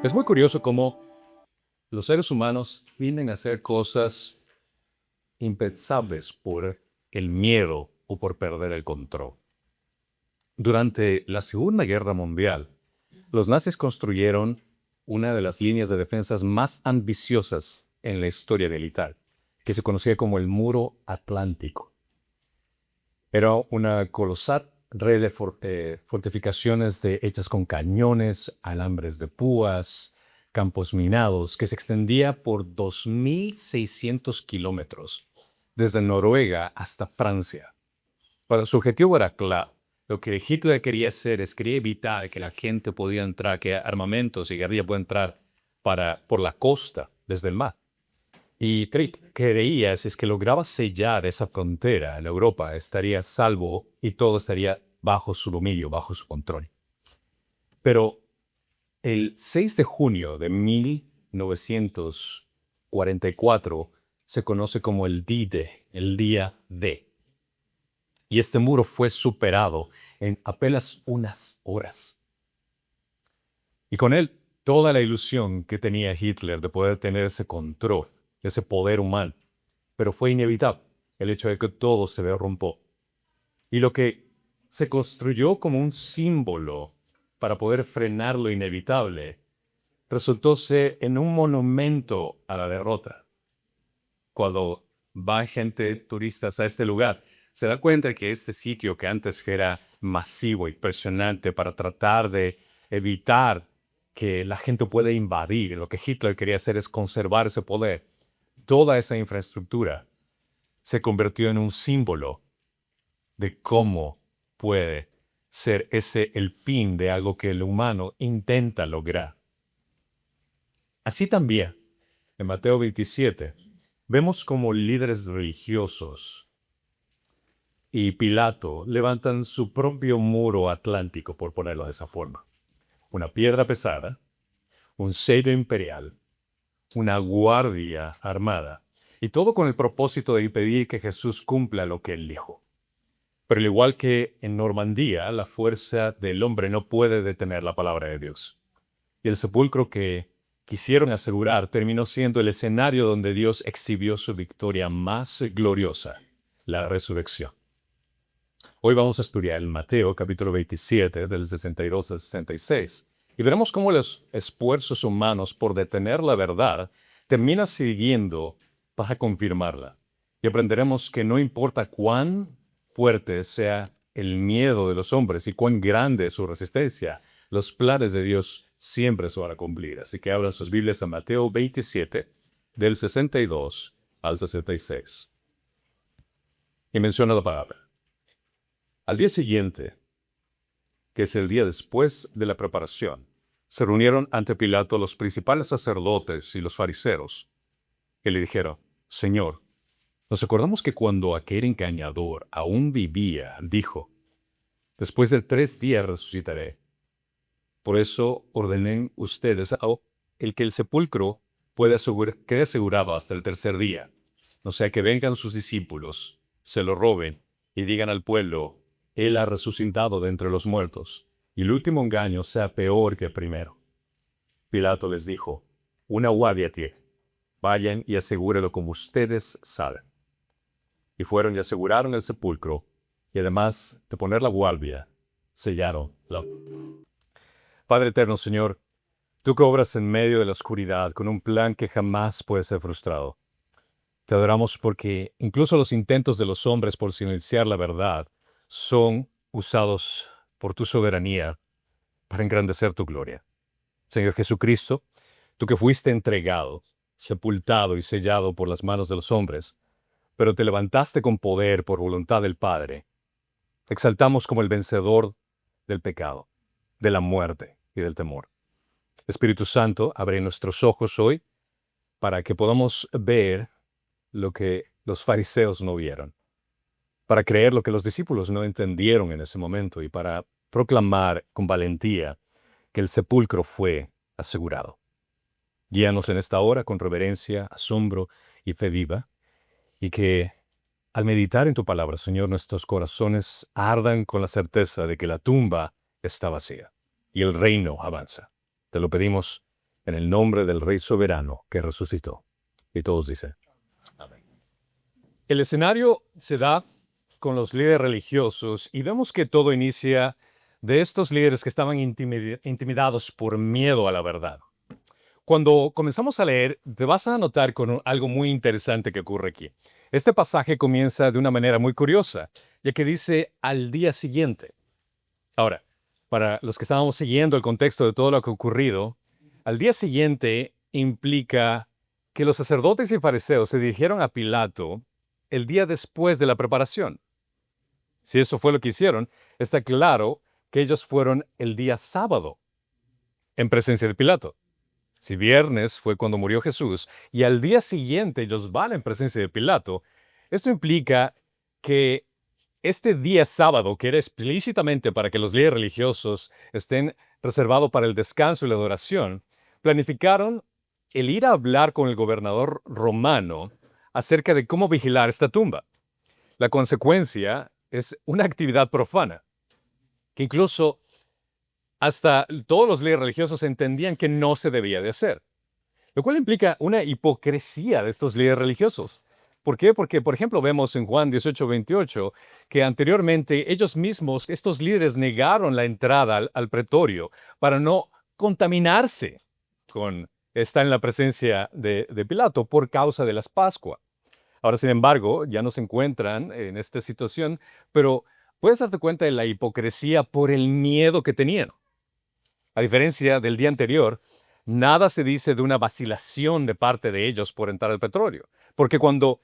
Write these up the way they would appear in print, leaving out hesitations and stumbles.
Es muy curioso cómo los seres humanos tienden a hacer cosas impensables por el miedo o por perder el control. Durante la Segunda Guerra Mundial, los nazis construyeron una de las líneas de defensas más ambiciosas en la historia militar, que se conocía como el Muro Atlántico. Era una colosal red de fortificaciones hechas con cañones, alambres de púas, campos minados, que se extendía por 2.600 kilómetros, desde Noruega hasta Francia. Su objetivo era claro. Lo que Hitler quería hacer es quería evitar que la gente podía entrar, que armamentos y guerrilla puedan entrar por la costa, desde el mar. Y creía, si es que lograba sellar esa frontera en Europa, estaría salvo y todo estaría bajo su dominio, bajo su control. Pero el 6 de junio de 1944 se conoce como el D-Day, el día D. Y este muro fue superado en apenas unas horas. Y con él, toda la ilusión que tenía Hitler de poder tener ese control, ese poder humano. Pero fue inevitable el hecho de que todo se derrumbó. Y lo que se construyó como un símbolo para poder frenar lo inevitable, resultó ser en un monumento a la derrota. Cuando va gente, turistas a este lugar, se da cuenta que este sitio que antes era masivo, impresionante para tratar de evitar que la gente pueda invadir, lo que Hitler quería hacer es conservar ese poder. Toda esa infraestructura se convirtió en un símbolo de cómo puede ser ese el fin de algo que el humano intenta lograr. Así también, en Mateo 27, vemos como líderes religiosos y Pilato levantan su propio muro atlántico, por ponerlo de esa forma. Una piedra pesada, un sello imperial, una guardia armada, y todo con el propósito de impedir que Jesús cumpla lo que él dijo. Pero al igual que en Normandía, la fuerza del hombre no puede detener la palabra de Dios. Y el sepulcro que quisieron asegurar terminó siendo el escenario donde Dios exhibió su victoria más gloriosa, la resurrección. Hoy vamos a estudiar el Mateo capítulo 27 del 62 al 66 y veremos cómo los esfuerzos humanos por detener la verdad terminan siguiendo para confirmarla. Y aprenderemos que no importa cuán fuerte sea el miedo de los hombres y cuán grande es su resistencia, los planes de Dios siempre se van a cumplir. Así que abran sus Biblias a Mateo 27 del 62 al 66. Y menciona la palabra. Al día siguiente, que es el día después de la preparación, se reunieron ante Pilato los principales sacerdotes y los fariseos, y le dijeron: Señor, nos acordamos que cuando aquel engañador aún vivía, dijo: después de 3 días resucitaré. Por eso ordenen ustedes el que el sepulcro quede asegurado hasta el 3er día, no sea que vengan sus discípulos, se lo roben y digan al pueblo: Él ha resucitado de entre los muertos, y el último engaño sea peor que el primero. Pilato les dijo: una guardia tiene. Vayan y asegúrelo como ustedes saben. Y fueron y aseguraron el sepulcro, y además de poner la guardia, sellaron la. Padre eterno, Señor, tú que obras en medio de la oscuridad con un plan que jamás puede ser frustrado. Te adoramos porque incluso los intentos de los hombres por silenciar la verdad son usados por tu soberanía para engrandecer tu gloria. Señor Jesucristo, tú que fuiste entregado, sepultado y sellado por las manos de los hombres, pero te levantaste con poder por voluntad del Padre. Exaltamos como el vencedor del pecado, de la muerte y del temor. Espíritu Santo, abre nuestros ojos hoy para que podamos ver lo que los fariseos no vieron, para creer lo que los discípulos no entendieron en ese momento y para proclamar con valentía que el sepulcro fue asegurado. Guíanos en esta hora con reverencia, asombro y fe viva, y que al meditar en tu palabra, Señor, nuestros corazones ardan con la certeza de que la tumba está vacía y el reino avanza. Te lo pedimos en el nombre del Rey soberano que resucitó. Y todos dicen, amén. El escenario se da con los líderes religiosos y vemos que todo inicia de estos líderes que estaban intimidados por miedo a la verdad. Cuando comenzamos a leer, te vas a notar con algo muy interesante que ocurre aquí. Este pasaje comienza de una manera muy curiosa, ya que dice al día siguiente. Ahora, para los que estábamos siguiendo el contexto de todo lo que ha ocurrido, al día siguiente implica que los sacerdotes y fariseos se dirigieron a Pilato el día después de la preparación. Si eso fue lo que hicieron, está claro que ellos fueron el día sábado en presencia de Pilato. Si viernes fue cuando murió Jesús y al día siguiente ellos van en presencia de Pilato, esto implica que este día sábado, que era explícitamente para que los líderes religiosos estén reservados para el descanso y la adoración, planificaron el ir a hablar con el gobernador romano acerca de cómo vigilar esta tumba. La consecuencia es una actividad profana, que incluso hasta todos los líderes religiosos entendían que no se debía de hacer, lo cual implica una hipocresía de estos líderes religiosos. ¿Por qué? Porque, por ejemplo, vemos en Juan 18:28 que anteriormente ellos mismos, estos líderes, negaron la entrada al pretorio para no contaminarse con estar en la presencia de Pilato por causa de las Pascuas. Ahora, sin embargo, ya no se encuentran en esta situación, pero puedes darte cuenta de la hipocresía por el miedo que tenían. A diferencia del día anterior, nada se dice de una vacilación de parte de ellos por entrar al petróleo. Porque cuando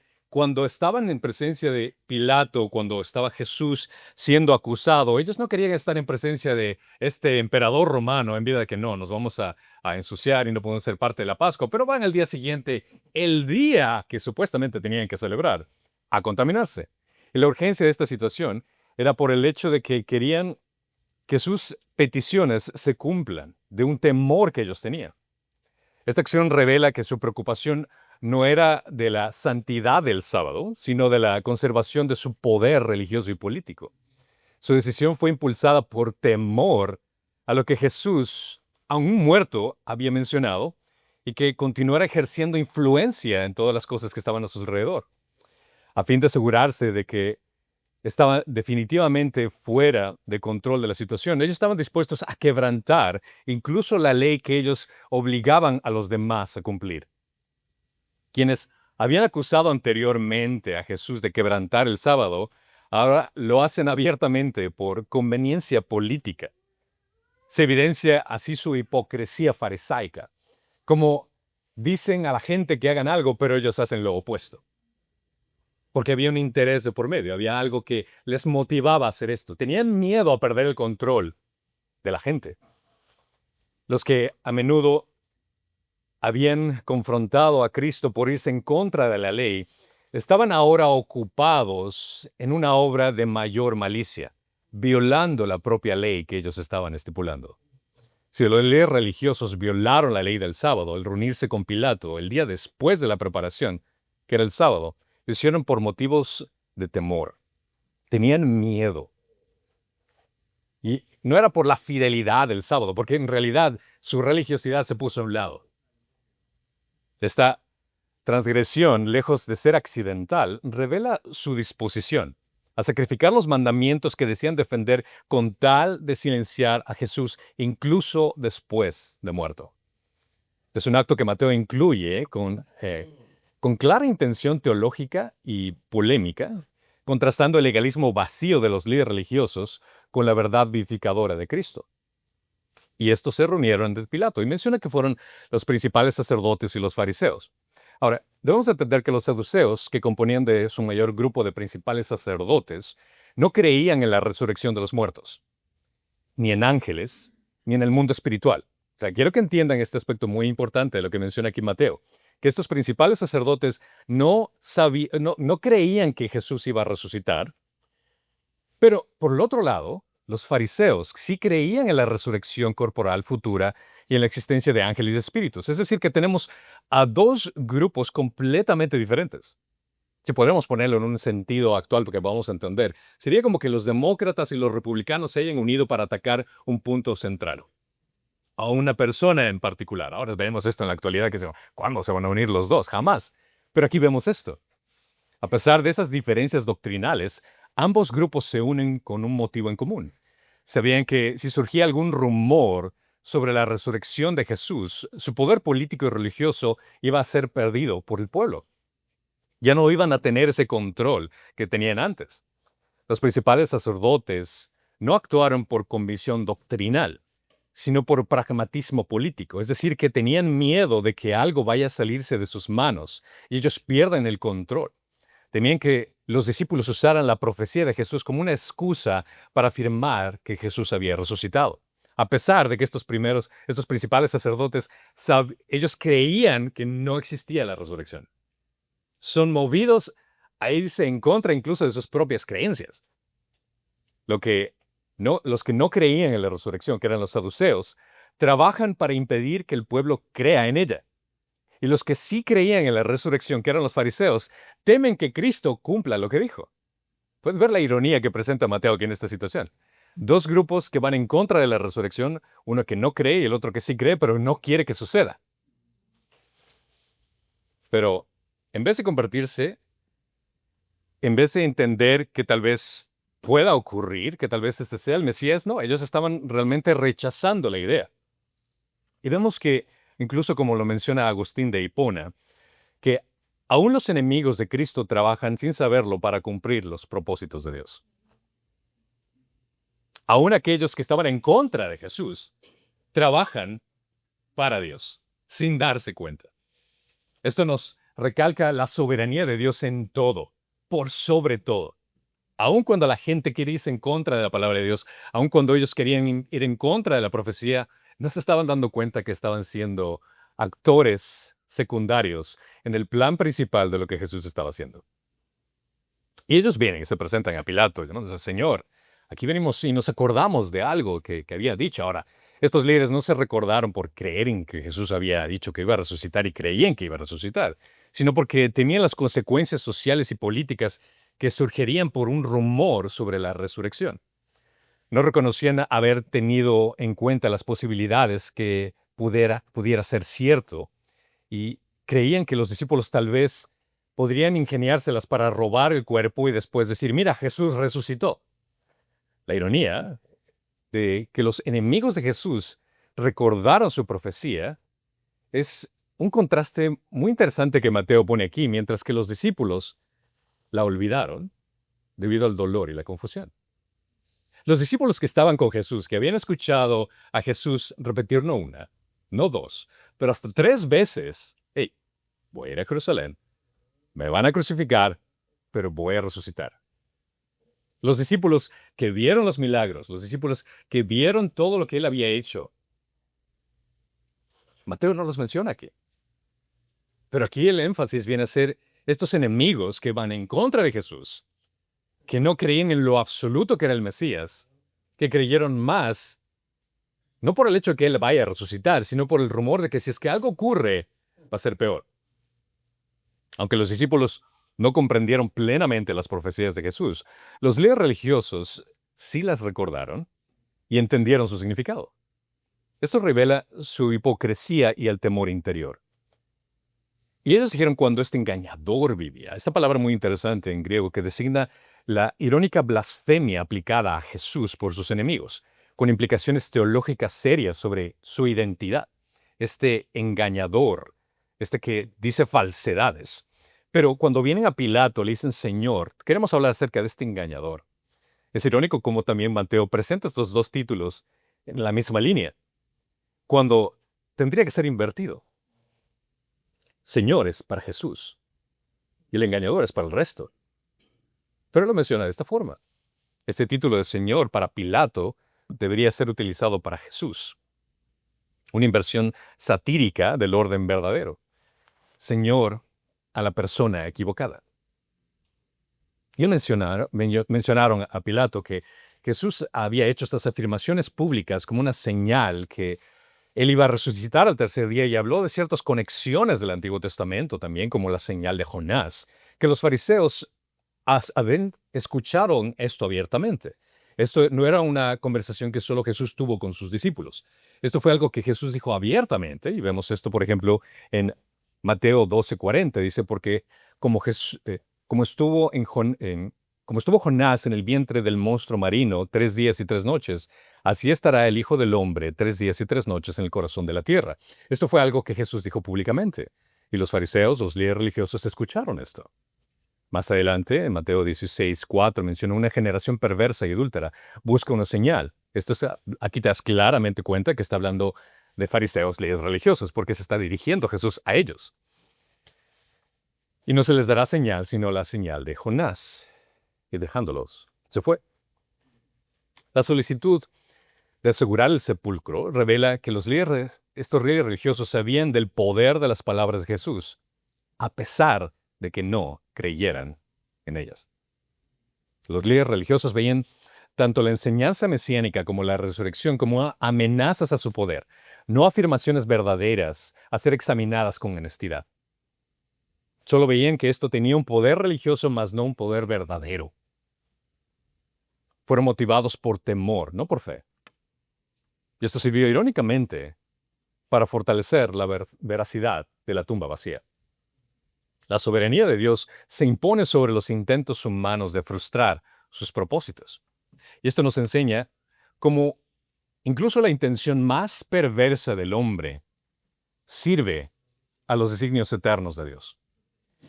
estaban en presencia de Pilato, cuando estaba Jesús siendo acusado, ellos no querían estar en presencia de este emperador romano en vida de que no, nos vamos a ensuciar y no podemos ser parte de la Pascua, pero van al día siguiente, el día que supuestamente tenían que celebrar, a contaminarse. Y la urgencia de esta situación era por el hecho de que querían que sus peticiones se cumplan, de un temor que ellos tenían. Esta acción revela que su preocupación no era de la santidad del sábado, sino de la conservación de su poder religioso y político. Su decisión fue impulsada por temor a lo que Jesús, aún muerto, había mencionado y que continuara ejerciendo influencia en todas las cosas que estaban a su alrededor, a fin de asegurarse de que estaba definitivamente fuera de control de la situación. Ellos estaban dispuestos a quebrantar incluso la ley que ellos obligaban a los demás a cumplir. Quienes habían acusado anteriormente a Jesús de quebrantar el sábado, ahora lo hacen abiertamente por conveniencia política. Se evidencia así su hipocresía farisaica, como dicen a la gente que hagan algo, pero ellos hacen lo opuesto. Porque había un interés de por medio, había algo que les motivaba a hacer esto. Tenían miedo a perder el control de la gente. Los que a menudo habían confrontado a Cristo por irse en contra de la ley, estaban ahora ocupados en una obra de mayor malicia, violando la propia ley que ellos estaban estipulando. Si los líderes religiosos violaron la ley del sábado al reunirse con Pilato el día después de la preparación, que era el sábado, lo hicieron por motivos de temor. Tenían miedo. Y no era por la fidelidad del sábado, porque en realidad su religiosidad se puso a un lado. Esta transgresión, lejos de ser accidental, revela su disposición a sacrificar los mandamientos que decían defender con tal de silenciar a Jesús incluso después de muerto. Es un acto que Mateo incluye con clara intención teológica y polémica, contrastando el legalismo vacío de los líderes religiosos con la verdad vivificadora de Cristo. Y estos se reunieron ante Pilato y menciona que fueron los principales sacerdotes y los fariseos. Ahora, debemos entender que los saduceos, que componían de su mayor grupo de principales sacerdotes, no creían en la resurrección de los muertos, ni en ángeles, ni en el mundo espiritual. O sea, quiero que entiendan este aspecto muy importante de lo que menciona aquí Mateo, que estos principales sacerdotes no creían que Jesús iba a resucitar, pero por el otro lado, los fariseos sí creían en la resurrección corporal futura y en la existencia de ángeles y espíritus. Es decir, que tenemos a dos grupos completamente diferentes. Si podemos ponerlo en un sentido actual, porque vamos a entender, sería como que los demócratas y los republicanos se hayan unido para atacar un punto central. a una persona en particular. Ahora vemos esto en la actualidad, que ¿cuándo se van a unir los dos? Jamás. Pero aquí vemos esto. A pesar de esas diferencias doctrinales, ambos grupos se unen con un motivo en común. Sabían que si surgía algún rumor sobre la resurrección de Jesús, su poder político y religioso iba a ser perdido por el pueblo. Ya no iban a tener ese control que tenían antes. Los principales sacerdotes no actuaron por convicción doctrinal, sino por pragmatismo político, es decir, que tenían miedo de que algo vaya a salirse de sus manos y ellos pierdan el control. Temían que los discípulos usaran la profecía de Jesús como una excusa para afirmar que Jesús había resucitado. A pesar de que estos principales sacerdotes, ellos creían que no existía la resurrección. Son movidos a irse en contra incluso de sus propias creencias. Los que no creían en la resurrección, que eran los saduceos, trabajan para impedir que el pueblo crea en ella. Y los que sí creían en la resurrección, que eran los fariseos, temen que Cristo cumpla lo que dijo. Puedes ver la ironía que presenta Mateo aquí en esta situación. Dos grupos que van en contra de la resurrección, uno que no cree y el otro que sí cree, pero no quiere que suceda. Pero en vez de convertirse, en vez de entender que tal vez pueda ocurrir, que tal vez este sea el Mesías, no, ellos estaban realmente rechazando la idea. Y vemos que, incluso como lo menciona Agustín de Hipona, que aún los enemigos de Cristo trabajan sin saberlo para cumplir los propósitos de Dios. Aún aquellos que estaban en contra de Jesús trabajan para Dios, sin darse cuenta. Esto nos recalca la soberanía de Dios en todo, por sobre todo. Aun cuando la gente quiere irse en contra de la palabra de Dios, aun cuando ellos querían ir en contra de la profecía, no se estaban dando cuenta que estaban siendo actores secundarios en el plan principal de lo que Jesús estaba haciendo. Y ellos vienen y se presentan a Pilato y dicen, Señor, aquí venimos y nos acordamos de algo que había dicho. Ahora, estos líderes no se recordaron por creer en que Jesús había dicho que iba a resucitar y creían que iba a resucitar, sino porque temían las consecuencias sociales y políticas que surgirían por un rumor sobre la resurrección. No reconocían haber tenido en cuenta las posibilidades que pudiera ser cierto y creían que los discípulos tal vez podrían ingeniárselas para robar el cuerpo y después decir, mira, Jesús resucitó. La ironía de que los enemigos de Jesús recordaron su profecía es un contraste muy interesante que Mateo pone aquí, mientras que los discípulos la olvidaron debido al dolor y la confusión. Los discípulos que estaban con Jesús, que habían escuchado a Jesús repetir no una, no dos, pero hasta 3 veces, hey, voy a ir a Jerusalén, me van a crucificar, pero voy a resucitar. Los discípulos que vieron los milagros, los discípulos que vieron todo lo que él había hecho, Mateo no los menciona aquí. Pero aquí el énfasis viene a ser estos enemigos que van en contra de Jesús, que no creían en lo absoluto que era el Mesías, que creyeron más, no por el hecho de que él vaya a resucitar, sino por el rumor de que si es que algo ocurre, va a ser peor. Aunque los discípulos no comprendieron plenamente las profecías de Jesús, los líderes religiosos sí las recordaron y entendieron su significado. Esto revela su hipocresía y el temor interior. Y ellos dijeron cuando este engañador vivía. Esta palabra muy interesante en griego que designa la irónica blasfemia aplicada a Jesús por sus enemigos, con implicaciones teológicas serias sobre su identidad. Este engañador, este que dice falsedades. Pero cuando vienen a Pilato le dicen, Señor, queremos hablar acerca de este engañador. Es irónico como también Mateo presenta estos dos títulos en la misma línea, cuando tendría que ser invertido. Señor es para Jesús y el engañador es para el resto. Pero lo menciona de esta forma. Este título de Señor para Pilato debería ser utilizado para Jesús. Una inversión satírica del orden verdadero. Señor a la persona equivocada. Y mencionaron a Pilato que Jesús había hecho estas afirmaciones públicas como una señal que él iba a resucitar al tercer día y habló de ciertas conexiones del Antiguo Testamento también, como la señal de Jonás, que los fariseos escucharon esto abiertamente. Esto no era una conversación que solo Jesús tuvo con sus discípulos. Esto fue algo que Jesús dijo abiertamente, y vemos esto, por ejemplo, en Mateo 12:40. Dice, porque como, como estuvo como estuvo Jonás en el vientre del monstruo marino 3 días y 3 noches, así estará el Hijo del Hombre 3 días y 3 noches en el corazón de la tierra. Esto fue algo que Jesús dijo públicamente. Y los fariseos, los líderes religiosos, escucharon esto. Más adelante, en Mateo 16:4, menciona una generación perversa y adúltera. Busca una señal. Aquí te das claramente cuenta que está hablando de fariseos, líderes religiosos, porque se está dirigiendo Jesús a ellos. Y no se les dará señal, sino la señal de Jonás. Y dejándolos, se fue. La solicitud de asegurar el sepulcro revela que estos líderes religiosos sabían del poder de las palabras de Jesús, a pesar de que no creyeran en ellas. Los líderes religiosos veían tanto la enseñanza mesiánica como la resurrección como amenazas a su poder, no afirmaciones verdaderas a ser examinadas con honestidad. Solo veían que esto tenía un poder religioso, mas no un poder verdadero. Fueron motivados por temor, no por fe. Y esto sirvió irónicamente para fortalecer la veracidad de la tumba vacía. La soberanía de Dios se impone sobre los intentos humanos de frustrar sus propósitos. Y esto nos enseña cómo incluso la intención más perversa del hombre sirve a los designios eternos de Dios.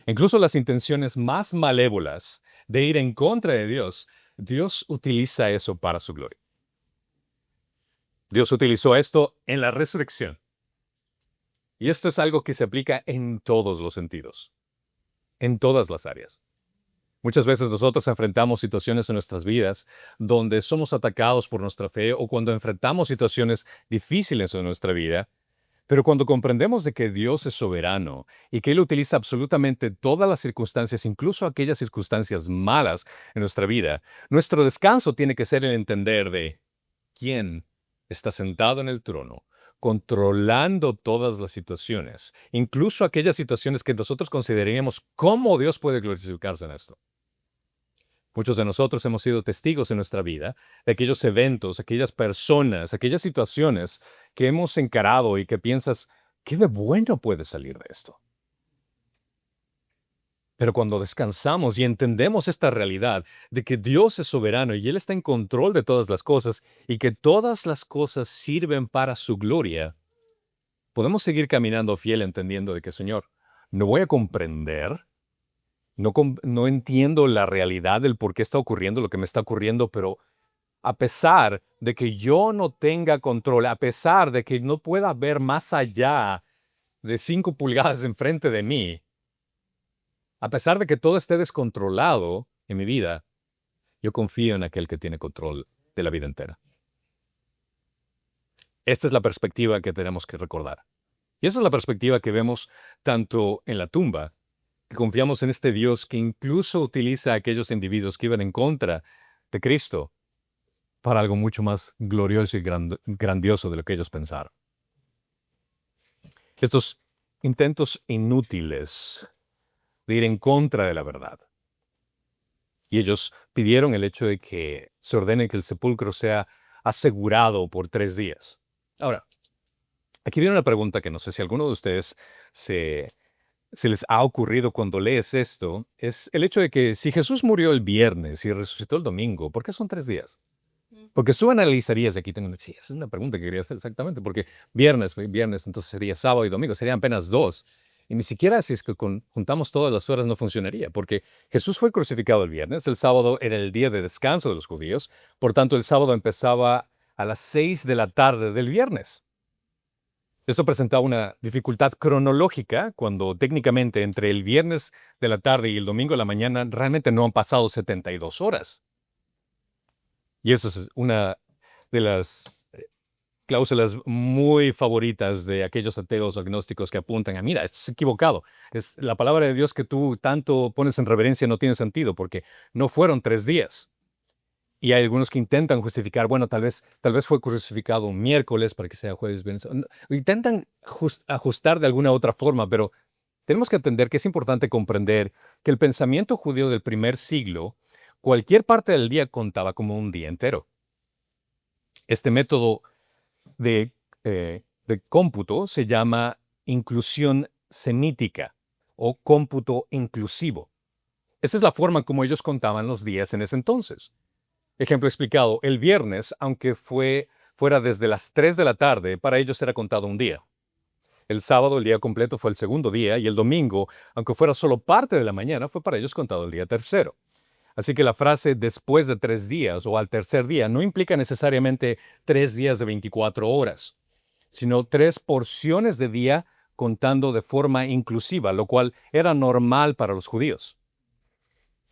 Incluso las intenciones más malévolas de ir en contra de Dios, Dios utiliza eso para su gloria. Dios utilizó esto en la resurrección. Y esto es algo que se aplica en todos los sentidos, en todas las áreas. Muchas veces nosotros enfrentamos situaciones en nuestras vidas donde somos atacados por nuestra fe o cuando enfrentamos situaciones difíciles en nuestra vida, pero cuando comprendemos de que Dios es soberano y que Él utiliza absolutamente todas las circunstancias, incluso aquellas circunstancias malas en nuestra vida, nuestro descanso tiene que ser el entender de quién está sentado en el trono, controlando todas las situaciones, incluso aquellas situaciones que nosotros consideraríamos cómo Dios puede glorificarse en esto. Muchos de nosotros hemos sido testigos en nuestra vida de aquellos eventos, aquellas personas, aquellas situaciones que hemos encarado y que piensas, ¿qué de bueno puede salir de esto? Pero cuando descansamos y entendemos esta realidad de que Dios es soberano y Él está en control de todas las cosas y que todas las cosas sirven para su gloria, podemos seguir caminando fiel entendiendo de que, Señor, no voy a comprender, no entiendo la realidad del por qué está ocurriendo lo que me está ocurriendo, pero a pesar de que yo no tenga control, a pesar de que no pueda ver más allá de 5 pulgadas enfrente de mí, a pesar de que todo esté descontrolado en mi vida, yo confío en aquel que tiene control de la vida entera. Esta es la perspectiva que tenemos que recordar. Y esa es la perspectiva que vemos tanto en la tumba, que confiamos en este Dios que incluso utiliza a aquellos individuos que iban en contra de Cristo para algo mucho más glorioso y grandioso de lo que ellos pensaron. Estos intentos inútiles de ir en contra de la verdad. Y ellos pidieron el hecho de que se ordene que el sepulcro sea asegurado por 3 días. Ahora, aquí viene una pregunta que no sé si a alguno de ustedes se les ha ocurrido cuando lees esto, es el hecho de que si Jesús murió el viernes y resucitó el domingo, ¿por qué son 3 días? Porque tú analizarías, aquí tengo, sí, esa es una pregunta que quería hacer exactamente, porque viernes, entonces sería sábado y domingo, serían apenas 2. Y ni siquiera si es que juntamos todas las horas no funcionaría, porque Jesús fue crucificado el viernes, el sábado era el día de descanso de los judíos, por tanto el sábado empezaba a las 6 de la tarde del viernes. Esto presentaba una dificultad cronológica cuando técnicamente entre el viernes de la tarde y el domingo de la mañana realmente no han pasado 72 horas. Y eso es una de las cláusulas muy favoritas de aquellos ateos agnósticos que apuntan a, mira, esto es equivocado. La palabra de Dios que tú tanto pones en reverencia no tiene sentido porque no fueron 3 días. Y hay algunos que intentan justificar, bueno, tal vez fue crucificado un miércoles para que sea jueves, viernes. Intentan ajustar de alguna otra forma, pero tenemos que entender que es importante comprender que el pensamiento judío del primer siglo, cualquier parte del día contaba como un día entero. Este método de cómputo se llama inclusión semítica o cómputo inclusivo. Esa es la forma como ellos contaban los días en ese entonces. Ejemplo explicado, el viernes, aunque fuera desde las 3 de la tarde, para ellos era contado un día. El sábado, el día completo, fue el segundo día, y el domingo, aunque fuera solo parte de la mañana, fue para ellos contado el día tercero. Así que la frase después de 3 días o al tercer día no implica necesariamente 3 días de 24 horas, sino 3 porciones de día contando de forma inclusiva, lo cual era normal para los judíos.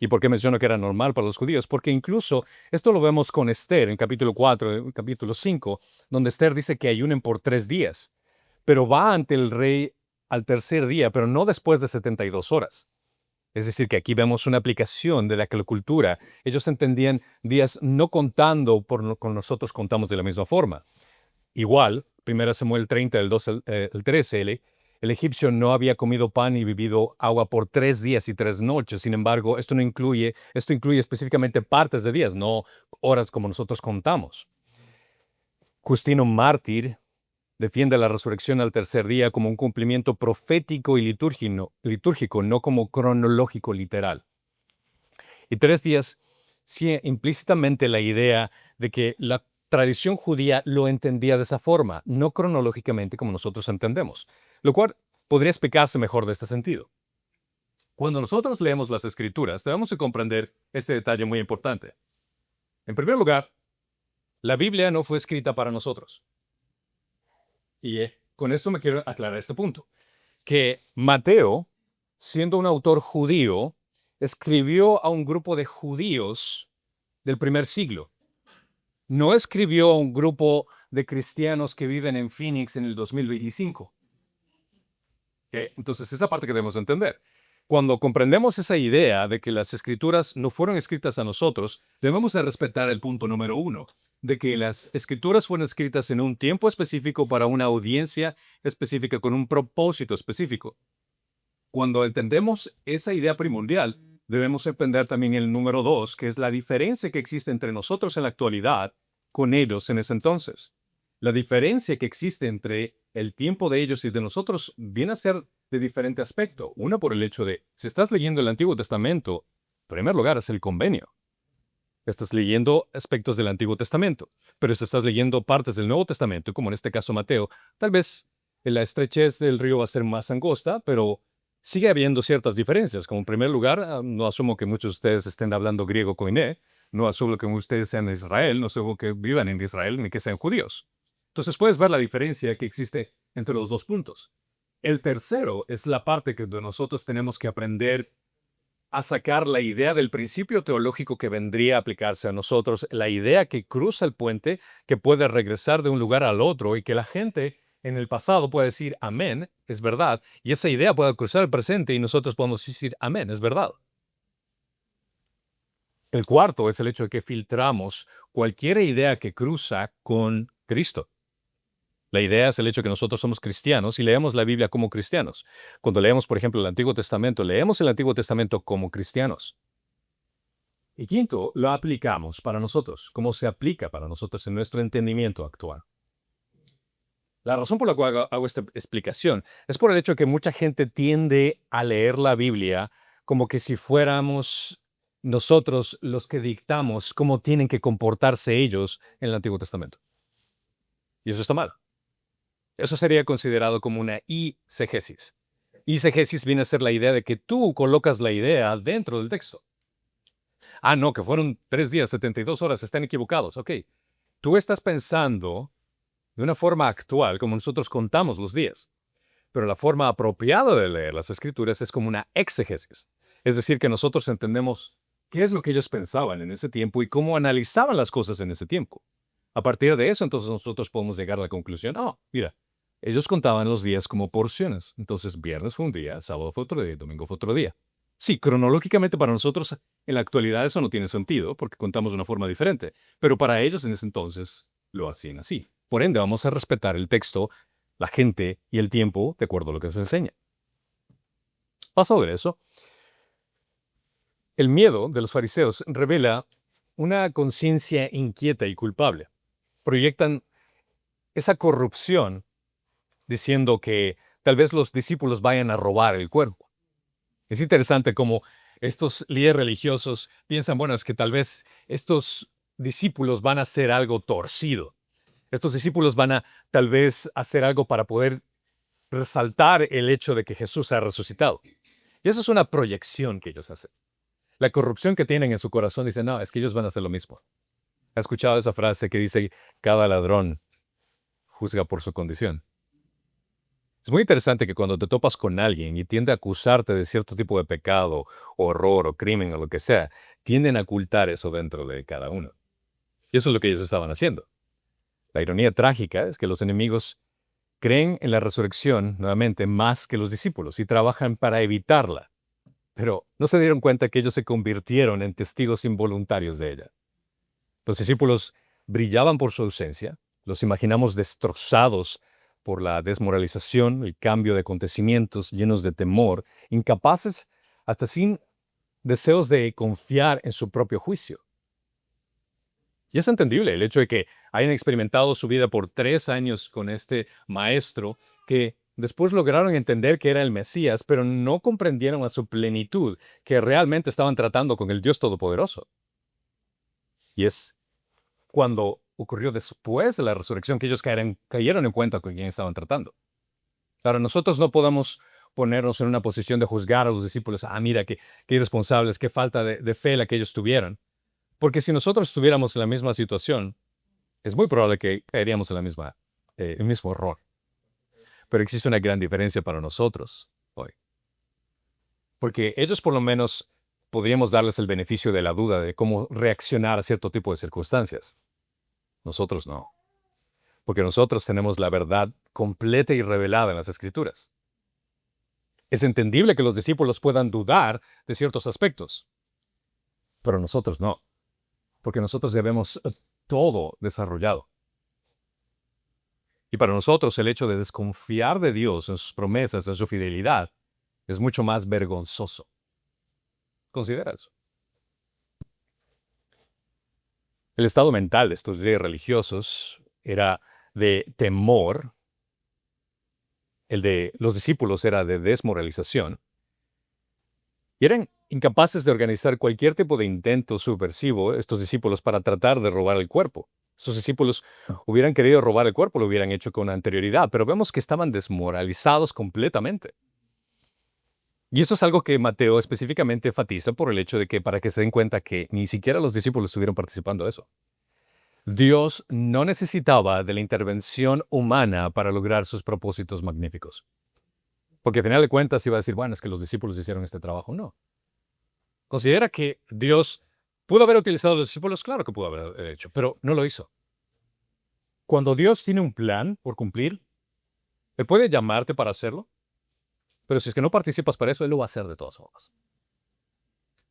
¿Y por qué menciono que era normal para los judíos? Porque incluso esto lo vemos con Esther en capítulo 4, en capítulo 5, donde Esther dice que ayunen por 3 días, pero va ante el rey al tercer día, pero no después de 72 horas. Es decir, que aquí vemos una aplicación de la cultura. Ellos entendían días no contando con nosotros contamos de la misma forma. Igual, 1 Samuel 30, del 2 al 13, el egipcio no había comido pan y bebido agua por 3 días y 3 noches. Sin embargo, esto incluye específicamente partes de días, no horas como nosotros contamos. Justino Mártir defiende la resurrección al tercer día como un cumplimiento profético y litúrgico, no como cronológico literal. Y 3 días, sí, implícitamente la idea de que la tradición judía lo entendía de esa forma, no cronológicamente como nosotros entendemos, lo cual podría explicarse mejor de este sentido. Cuando nosotros leemos las Escrituras, debemos de comprender este detalle muy importante. En primer lugar, la Biblia no fue escrita para nosotros. Y con esto me quiero aclarar este punto, que Mateo, siendo un autor judío, escribió a un grupo de judíos del primer siglo. No escribió a un grupo de cristianos que viven en Phoenix en el 2025. Entonces, esa parte que debemos entender. Cuando comprendemos esa idea de que las escrituras no fueron escritas a nosotros, debemos de respetar el punto número 1, de que las escrituras fueron escritas en un tiempo específico para una audiencia específica con un propósito específico. Cuando entendemos esa idea primordial, debemos entender también el número 2, que es la diferencia que existe entre nosotros en la actualidad con ellos en ese entonces. La diferencia que existe entre el tiempo de ellos y de nosotros viene a ser de diferente aspecto. Una por el hecho de, si estás leyendo el Antiguo Testamento, en primer lugar es el convenio. Estás leyendo aspectos del Antiguo Testamento, pero si estás leyendo partes del Nuevo Testamento, como en este caso Mateo, tal vez la estrechez del río va a ser más angosta, pero sigue habiendo ciertas diferencias. Como en primer lugar, no asumo que muchos de ustedes estén hablando griego koiné, no asumo que ustedes sean de Israel, no asumo que vivan en Israel ni que sean judíos. Entonces puedes ver la diferencia que existe entre los dos puntos. El tercero es la parte que nosotros tenemos que aprender a sacar la idea del principio teológico que vendría a aplicarse a nosotros, la idea que cruza el puente, que puede regresar de un lugar al otro y que la gente en el pasado puede decir amén, es verdad, y esa idea puede cruzar el presente y nosotros podemos decir amén, es verdad. El cuarto es el hecho de que filtramos cualquier idea que cruza con Cristo. La idea es el hecho de que nosotros somos cristianos y leemos la Biblia como cristianos. Cuando leemos, por ejemplo, el Antiguo Testamento, leemos el Antiguo Testamento como cristianos. Y quinto, lo aplicamos para nosotros, como se aplica para nosotros en nuestro entendimiento actual. La razón por la cual hago esta explicación es por el hecho de que mucha gente tiende a leer la Biblia como que si fuéramos nosotros los que dictamos cómo tienen que comportarse ellos en el Antiguo Testamento. Y eso está mal. Eso sería considerado como una eisegesis. Eisegesis viene a ser la idea de que tú colocas la idea dentro del texto. Ah, no, que fueron 3 días, 72 horas, están equivocados. Ok, tú estás pensando de una forma actual, como nosotros contamos los días. Pero la forma apropiada de leer las escrituras es como una exegesis. Es decir, que nosotros entendemos qué es lo que ellos pensaban en ese tiempo y cómo analizaban las cosas en ese tiempo. A partir de eso, entonces nosotros podemos llegar a la conclusión, mira, ellos contaban los días como porciones. Entonces, viernes fue un día, sábado fue otro día, domingo fue otro día. Sí, cronológicamente para nosotros en la actualidad eso no tiene sentido porque contamos de una forma diferente, pero para ellos en ese entonces lo hacían así. Por ende, vamos a respetar el texto, la gente y el tiempo de acuerdo a lo que se enseña. Pasado de eso, El miedo de los fariseos revela una conciencia inquieta y culpable. Proyectan esa corrupción diciendo que tal vez los discípulos vayan a robar el cuerpo. Es interesante cómo estos líderes religiosos piensan, bueno, es que tal vez estos discípulos van a hacer algo torcido. Estos discípulos van a tal vez hacer algo para poder resaltar el hecho de que Jesús ha resucitado. Y eso es una proyección que ellos hacen. La corrupción que tienen en su corazón dice, no, es que ellos van a hacer lo mismo. ¿Has escuchado esa frase que dice, cada ladrón juzga por su condición? Es muy interesante que cuando te topas con alguien y tiende a acusarte de cierto tipo de pecado, o horror, o crimen, o lo que sea, tienden a ocultar eso dentro de cada uno. Y eso es lo que ellos estaban haciendo. La ironía trágica es que los enemigos creen en la resurrección, nuevamente, más que los discípulos y trabajan para evitarla. Pero no se dieron cuenta que ellos se convirtieron en testigos involuntarios de ella. Los discípulos brillaban por su ausencia, los imaginamos destrozados por la desmoralización, el cambio de acontecimientos llenos de temor, incapaces hasta sin deseos de confiar en su propio juicio. Y es entendible el hecho de que hayan experimentado su vida por 3 años con este maestro que después lograron entender que era el Mesías, pero no comprendieron a su plenitud que realmente estaban tratando con el Dios Todopoderoso. Y es cuando ocurrió después de la resurrección que ellos cayeron en cuenta con quién estaban tratando. Ahora, nosotros no podemos ponernos en una posición de juzgar a los discípulos. Ah, mira, qué irresponsables, qué falta de fe la que ellos tuvieron. Porque si nosotros estuviéramos en la misma situación, es muy probable que caeríamos en el mismo error. Pero existe una gran diferencia para nosotros hoy. Porque ellos por lo menos podríamos darles el beneficio de la duda de cómo reaccionar a cierto tipo de circunstancias. Nosotros no. Porque nosotros tenemos la verdad completa y revelada en las Escrituras. Es entendible que los discípulos puedan dudar de ciertos aspectos, pero nosotros no, porque nosotros debemos todo desarrollado. Y para nosotros el hecho de desconfiar de Dios en sus promesas, en su fidelidad, es mucho más vergonzoso. Considera eso. El estado mental de estos líderes religiosos era de temor. El de los discípulos era de desmoralización. Y eran incapaces de organizar cualquier tipo de intento subversivo, estos discípulos, para tratar de robar el cuerpo. Estos discípulos hubieran querido robar el cuerpo, lo hubieran hecho con anterioridad, pero vemos que estaban desmoralizados completamente. Y eso es algo que Mateo específicamente enfatiza por el hecho de que para que se den cuenta que ni siquiera los discípulos estuvieron participando de eso. Dios no necesitaba de la intervención humana para lograr sus propósitos magníficos. Porque al final de cuentas iba a decir, bueno, es que los discípulos hicieron este trabajo. No. Considera que Dios pudo haber utilizado a los discípulos, claro que pudo haber hecho, pero no lo hizo. Cuando Dios tiene un plan por cumplir, Él puede llamarte para hacerlo, pero si es que no participas para eso, Él lo va a hacer de todas formas.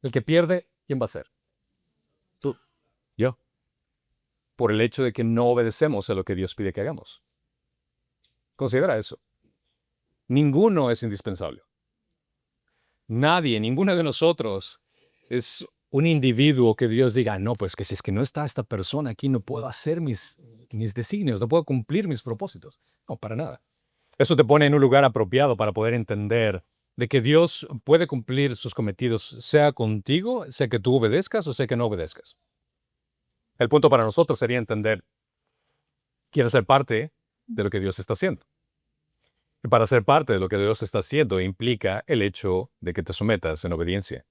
El que pierde, ¿quién va a ser? Tú, yo. Por el hecho de que no obedecemos a lo que Dios pide que hagamos. Considera eso. Ninguno es indispensable. Nadie, ninguno de nosotros es un individuo que Dios diga, no, pues que si es que no está esta persona aquí, no puedo hacer mis designios, no puedo cumplir mis propósitos. No, para nada. Eso te pone en un lugar apropiado para poder entender de que Dios puede cumplir sus cometidos, sea contigo, sea que tú obedezcas o sea que no obedezcas. El punto para nosotros sería entender, ¿quieres ser parte de lo que Dios está haciendo? Y para ser parte de lo que Dios está haciendo implica el hecho de que te sometas en obediencia,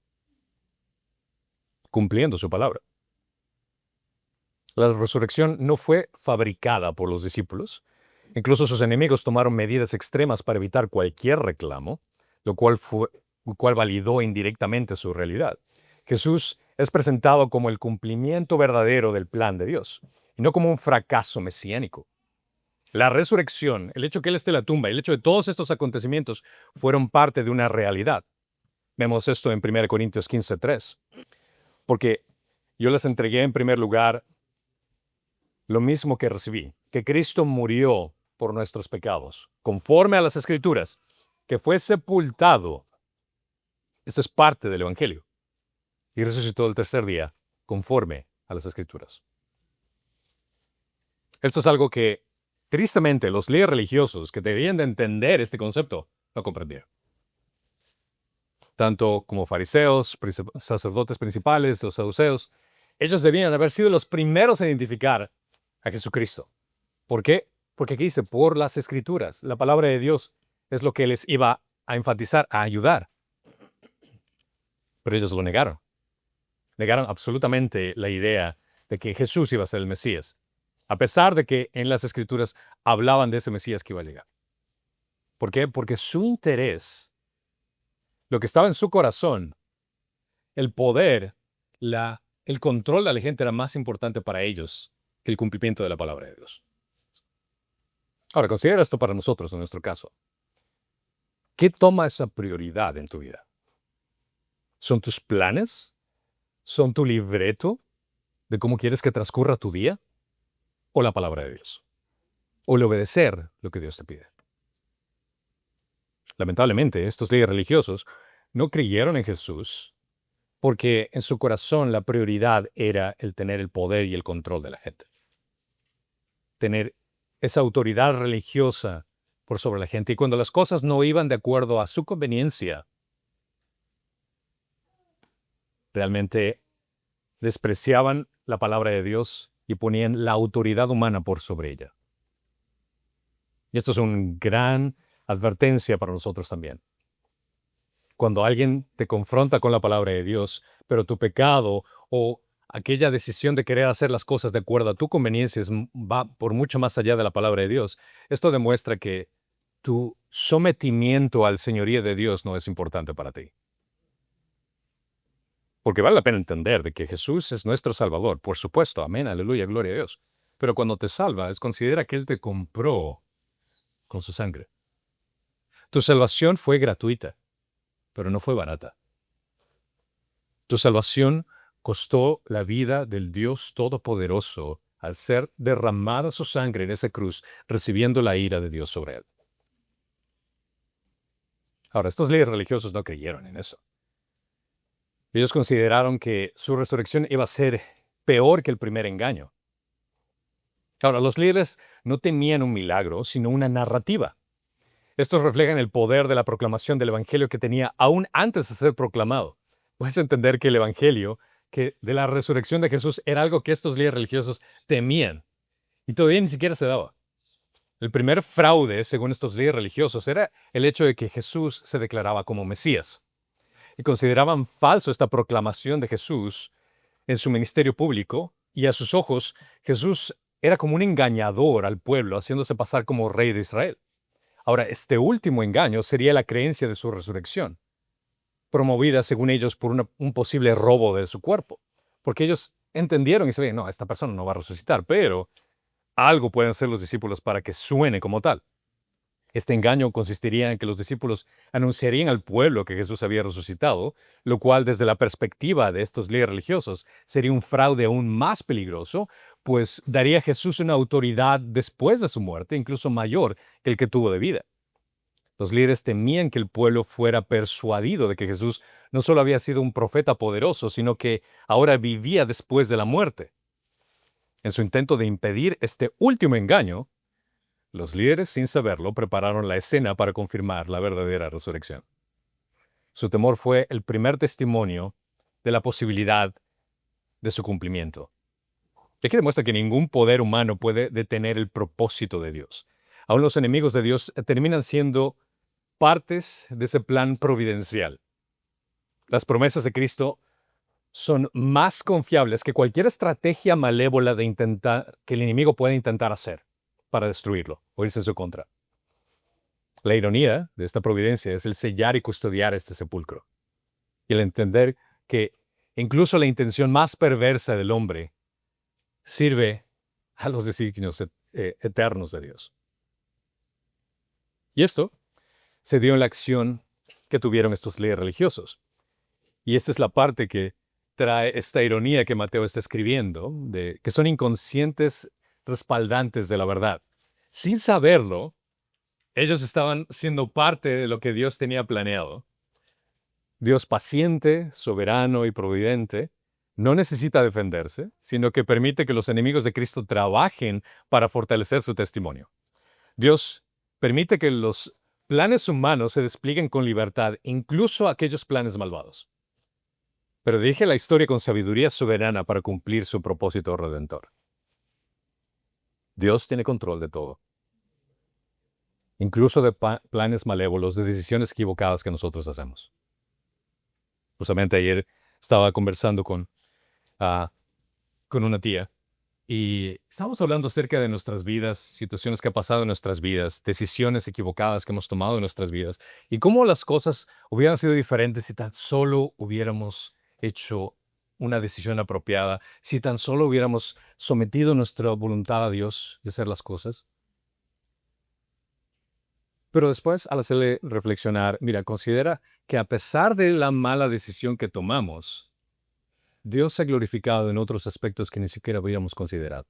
cumpliendo su palabra. La resurrección no fue fabricada por los discípulos. Incluso sus enemigos tomaron medidas extremas para evitar cualquier reclamo, lo cual validó indirectamente su realidad. Jesús es presentado como el cumplimiento verdadero del plan de Dios, y no como un fracaso mesiánico. La resurrección, el hecho que Él esté en la tumba, el hecho de todos estos acontecimientos fueron parte de una realidad. Vemos esto en 1 Corintios 15:3. Porque yo les entregué en primer lugar lo mismo que recibí, que Cristo murió por nuestros pecados, conforme a las Escrituras, que fue sepultado. Esto es parte del Evangelio. y resucitó el tercer día, conforme a las Escrituras. Esto es algo que, tristemente, los líderes religiosos que debían de entender este concepto no comprendieron. Tanto como fariseos, sacerdotes principales, los saduceos, ellos debían haber sido los primeros en identificar a Jesucristo. ¿Por qué? Porque aquí dice, por las Escrituras. La palabra de Dios es lo que les iba a enfatizar, a ayudar. Pero ellos lo negaron. Negaron absolutamente la idea de que Jesús iba a ser el Mesías, a pesar de que en las Escrituras hablaban de ese Mesías que iba a llegar. ¿Por qué? Porque su interés, lo que estaba en su corazón, el poder, el control de la gente era más importante para ellos que el cumplimiento de la palabra de Dios. Ahora, considera esto para nosotros, en nuestro caso. ¿Qué toma esa prioridad en tu vida? ¿Son tus planes? ¿Son tu libreto de cómo quieres que transcurra tu día? ¿O la palabra de Dios? ¿O el obedecer lo que Dios te pide? Lamentablemente, estos líderes religiosos no creyeron en Jesús porque en su corazón la prioridad era el tener el poder y el control de la gente. Tener esa autoridad religiosa por sobre la gente. Y cuando las cosas no iban de acuerdo a su conveniencia, realmente despreciaban la palabra de Dios y ponían la autoridad humana por sobre ella. Y esto es una gran advertencia para nosotros también. Cuando alguien te confronta con la palabra de Dios, pero tu pecado o aquella decisión de querer hacer las cosas de acuerdo a tu conveniencia va por mucho más allá de la palabra de Dios, esto demuestra que tu sometimiento al señorío de Dios no es importante para ti. Porque vale la pena entender de que Jesús es nuestro Salvador, por supuesto, amén, aleluya, gloria a Dios. Pero cuando te salvas, considera que Él te compró con su sangre. Tu salvación fue gratuita, pero no fue barata. Tu salvación costó la vida del Dios Todopoderoso al ser derramada su sangre en esa cruz, recibiendo la ira de Dios sobre Él. Ahora, estos líderes religiosos no creyeron en eso. Ellos consideraron que su resurrección iba a ser peor que el primer engaño. Ahora, los líderes no temían un milagro, sino una narrativa. Estos reflejan el poder de la proclamación del Evangelio que tenía aún antes de ser proclamado. Puedes entender que el Evangelio, que de la resurrección de Jesús, era algo que estos líderes religiosos temían. Y todavía ni siquiera se daba. El primer fraude, según estos líderes religiosos, era el hecho de que Jesús se declaraba como Mesías. Y consideraban falso esta proclamación de Jesús en su ministerio público, y a sus ojos Jesús era como un engañador al pueblo, haciéndose pasar como rey de Israel. Ahora, este último engaño sería la creencia de su resurrección, promovida, según ellos, por un posible robo de su cuerpo. Porque ellos entendieron y sabían, no, esta persona no va a resucitar, pero algo pueden hacer los discípulos para que suene como tal. Este engaño consistiría en que los discípulos anunciarían al pueblo que Jesús había resucitado, lo cual desde la perspectiva de estos líderes religiosos sería un fraude aún más peligroso, pues daría a Jesús una autoridad después de su muerte, incluso mayor que el que tuvo de vida. Los líderes temían que el pueblo fuera persuadido de que Jesús no solo había sido un profeta poderoso, sino que ahora vivía después de la muerte. En su intento de impedir este último engaño, los líderes, sin saberlo, prepararon la escena para confirmar la verdadera resurrección. Su temor fue el primer testimonio de la posibilidad de su cumplimiento. Y aquí demuestra que ningún poder humano puede detener el propósito de Dios. Aún los enemigos de Dios terminan siendo partes de ese plan providencial. Las promesas de Cristo son más confiables que cualquier estrategia malévola que el enemigo pueda intentar hacer para destruirlo o irse en su contra. La ironía de esta providencia es el sellar y custodiar este sepulcro. Y el entender que incluso la intención más perversa del hombre sirve a los designios eternos de Dios. Y esto se dio en la acción que tuvieron estos líderes religiosos. Y esta es la parte que trae esta ironía que Mateo está escribiendo, de que son inconscientes respaldantes de la verdad. Sin saberlo, ellos estaban siendo parte de lo que Dios tenía planeado, Dios paciente, soberano y providente, no necesita defenderse, sino que permite que los enemigos de Cristo trabajen para fortalecer su testimonio. Dios permite que los planes humanos se desplieguen con libertad, incluso aquellos planes malvados. Pero dirige la historia con sabiduría soberana para cumplir su propósito redentor. Dios tiene control de todo, incluso de planes malévolos, de decisiones equivocadas que nosotros hacemos. Justamente ayer estaba conversando con una tía y estábamos hablando acerca de nuestras vidas, situaciones que han pasado en nuestras vidas, decisiones equivocadas que hemos tomado en nuestras vidas y cómo las cosas hubieran sido diferentes si tan solo hubiéramos hecho una decisión apropiada, si tan solo hubiéramos sometido nuestra voluntad a Dios de hacer las cosas. Pero después, al hacerle reflexionar, mira, considera que a pesar de la mala decisión que tomamos, Dios se ha glorificado en otros aspectos que ni siquiera hubiéramos considerado.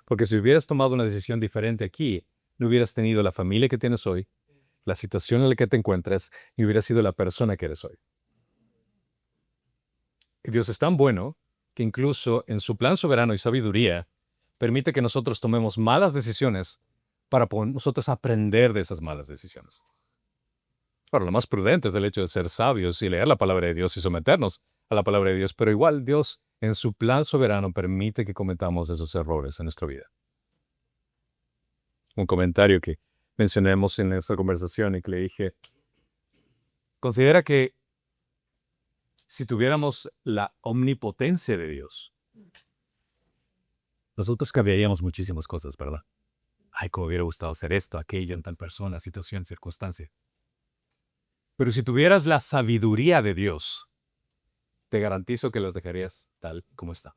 Porque si hubieras tomado una decisión diferente aquí, no hubieras tenido la familia que tienes hoy, la situación en la que te encuentras, y hubieras sido la persona que eres hoy. Y Dios es tan bueno que incluso en su plan soberano y sabiduría, permite que nosotros tomemos malas decisiones para nosotros aprender de esas malas decisiones. Ahora, lo más prudente es el hecho de ser sabios y leer la palabra de Dios y someternos a la palabra de Dios, pero igual Dios en su plan soberano permite que cometamos esos errores en nuestra vida. Un comentario que mencionemos en nuestra conversación y que le dije, considera que si tuviéramos la omnipotencia de Dios, nosotros cambiaríamos muchísimas cosas, ¿verdad? Ay, cómo hubiera gustado hacer esto, aquello, en tal persona, situación, circunstancia. Pero si tuvieras la sabiduría de Dios, te garantizo que las dejarías tal como está.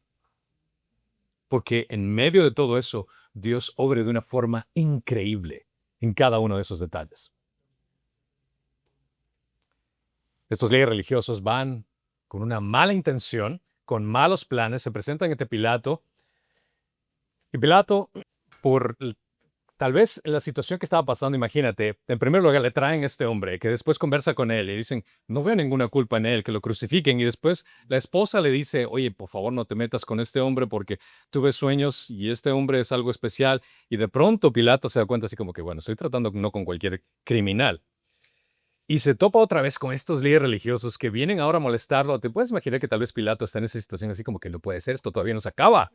Porque en medio de todo eso, Dios obra de una forma increíble en cada uno de esos detalles. Estos líderes religiosos van con una mala intención, con malos planes, se presentan ante Pilato. Y Pilato, por tal vez la situación que estaba pasando, imagínate, en primer lugar le traen a este hombre que después conversa con él y dicen, no veo ninguna culpa en él, que lo crucifiquen. Y después la esposa le dice, oye, por favor no te metas con este hombre porque tuve sueños y este hombre es algo especial. Y de pronto Pilato se da cuenta así como que, bueno, estoy tratando no con cualquier criminal. Y se topa otra vez con estos líderes religiosos que vienen ahora a molestarlo. ¿Te puedes imaginar que tal vez Pilato está en esa situación así como que no puede ser, esto todavía no se acaba?